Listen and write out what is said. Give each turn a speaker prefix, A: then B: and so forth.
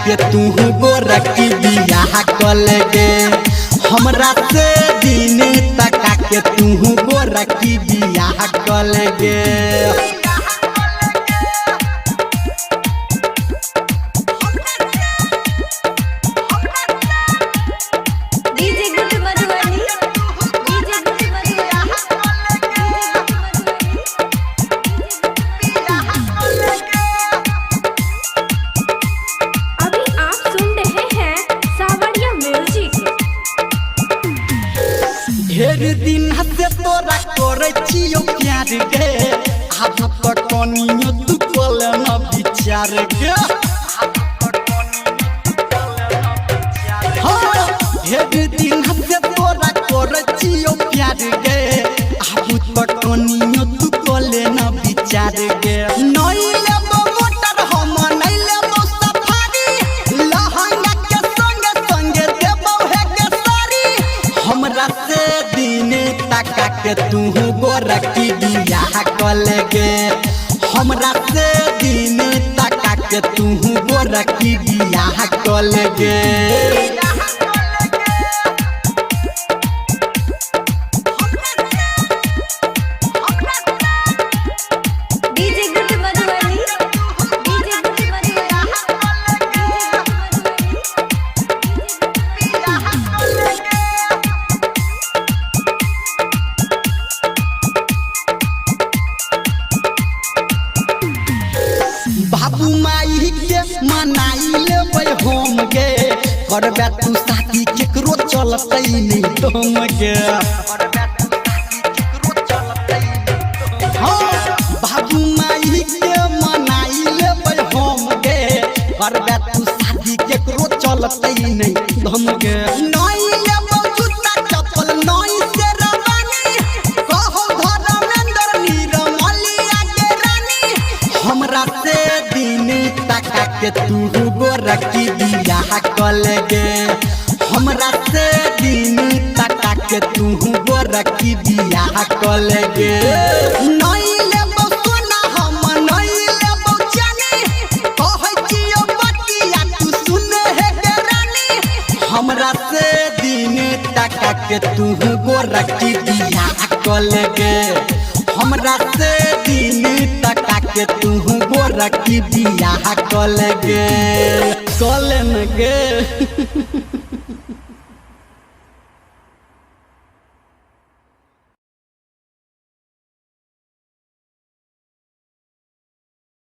A: के तू गोरा की बियाह कल गे हमरा से दिन तका के तू गोरा की बियाह कल गे। ढेर दिन से तोरा करे छियो प्यार गे आज तक कनियो तू कल न विचार गे। ढेर दिन से तोरा करे छियो प्यार गे आज तक कनियो तू कल न विचार गे। नहीं लेबो मोटर हम नहीं लेबो सफारी लहंगा के संगे संगे देबो हे के सारी हमरा से तका के तू गोरा की बियाह कल गे हमरा से दिन तका के तू गोरा की बियाह कल गे। बाबू माई के मनाई लेबै हम गे करबे तू शादी केकरो चलतै नहीं तुम गे। बाबू माई के मनाई लेबै हम गे करबे तू शादी केकरो चलतै नहीं तुम गे। नहीं लेबो जूता चप्पल नहीं से रवानी कहो धर्मेंद्र नीरमलिया के रानी हमरा से दिन तका के तू गोरा की बियाह कल गे हमरा से दिन तका के तू गोरा की बियाह कल गे। नहीं लेबो सोना हम नहीं लेबो जानी कहै छियो बतिया तू सुन हे गे रानी हमरा से दिन तका के तू गोरा की बियाह कल गे हमरा से दिन तका के तू गोरा की बियाह कल गे कल न गे।